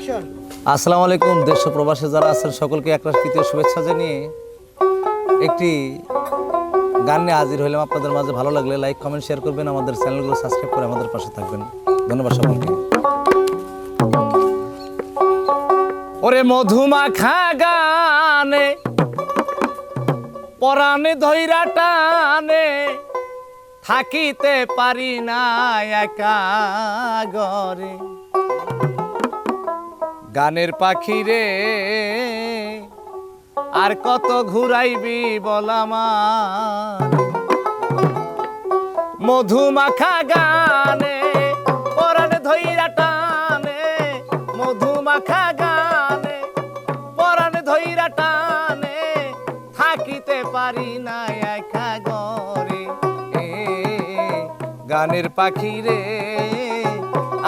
আসসালামু আলাইকুম। দেশ ও প্রবাসে যারা আছেন সকলকে একরাশ তৃতীয় শুভেচ্ছা জানিয়ে একটি গান নিয়ে হাজির হইলাম আপনাদের মাঝে। ভালো লাগলে লাইক কমেন্ট শেয়ার করবেন, আমাদের চ্যানেলগুলো সাবস্ক্রাইব করে আমাদের পাশে থাকবেন। ধন্যবাদ সকলকে। ওরে মধুমাখা গানে পরাণে ধৈরা টানে, থাকিতে পারি না একা ঘরে। গানের পাখি রে আর কত ঘুরাইবি বলামার। মধুমাখা গানে পরাণে ধৈরা টানে, মধুমাখা গানে পরাণে ধৈরা টানে, থাকিতে পারি না একা ঘরে। গানের পাখি রে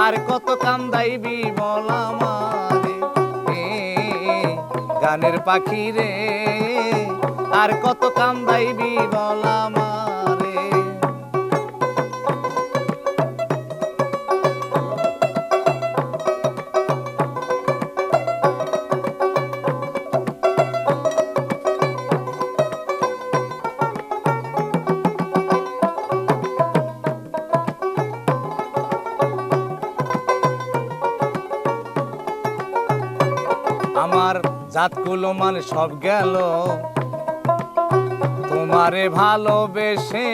আর কত কান্দাইবি বলামারে। গানের পাখি রে আর কত কান্দাইবি বলামারে। আমার জাত কুলমান সব গেল তোমারে ভালোবেসে,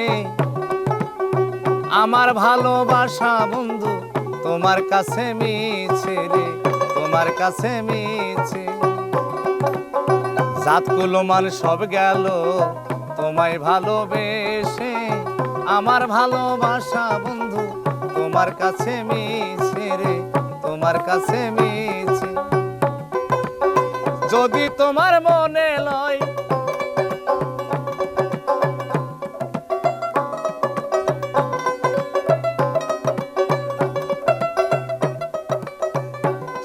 আমার ভালোবাসা বন্ধু তোমার কাছে মিছে রে, তোমার কাছে মিছে। জাত কুলমান সব গেল তোমায় ভালোবেসে, আমার ভালোবাসা বন্ধু তোমার কাছে মিছে রে, তোমার কাছে মিছে। যদি তোমার মনে লয়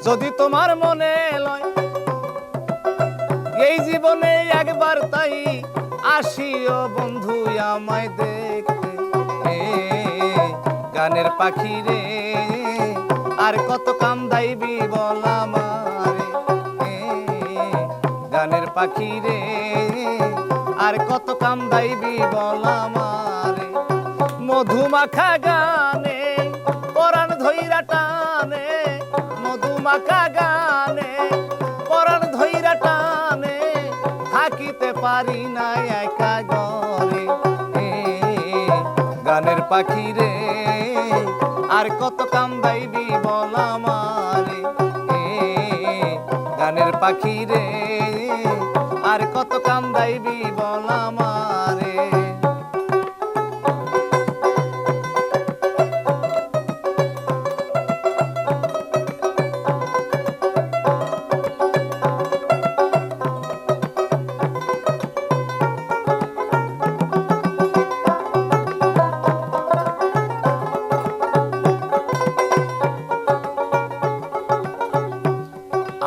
যদি তোমার মনে লয় এই জীবনে একবার তাই আসিও বন্ধু আমায় দেখতে। গানের পাখি রে আর কত কান্দাইবি বলামারে। গানের পাখি রে আর কত কান্দাইবি বলামারে। মধুমাখা গানে পরাণ ধৈরা টানে, মধুমাখা গানে পরাণ ধৈরা টানে, থাকিতে পারি না একা ঘরে। গানের পাখি রে আর কত কান্দাইবি বলামারে। গানের পাখি রে আর কত কান্দাইবি বলামারে।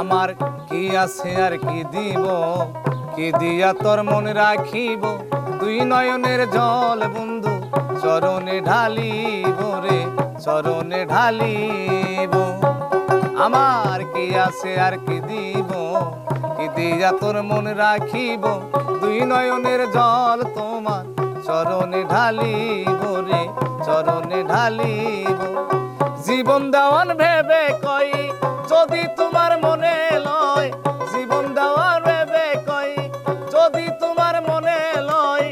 আমার কি আছে আর কি দিব, কি দিয়া তোর মন রাখিব। দুই নয়নের জল বন্ধু চরণে ঢালিব রে, চরণে ঢালিব। আমার কি আছে আর কি দিব, কি দিয়া তোর মন রাখিব। দুই নয়নের জল তোমার চরণে ঢালিব রে, চরণে ঢালিব। জীবন দেওয়ান ভেবে কই যদি তোমার মনে লয়, জীবন দেওয়ার ভেবে কই যদি তোমার মনে লয়,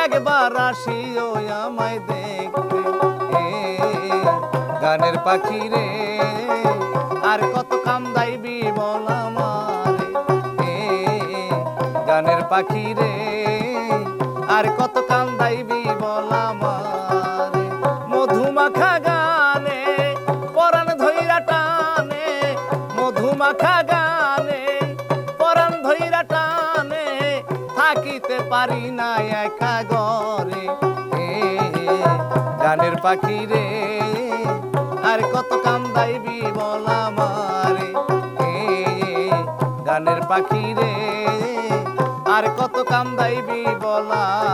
একবার আসিও আমায় দেখতে। গানের পাখি রে আর কত কান্দাইবি বলামারে। গানের পাখি রে আর কত কান্দাইবি বলামারে। মধুমাখা গানে পরাণ ধৈরা টানে, মধুমাখা গানে পরাণ ধৈরা টানে, থাকিতে পারি না একা ঘরে। গানের পাখি রে আর কত কান্দাইবি বলামারে। গানের পাখি রে আর কত কান্দাইবি বলামারে।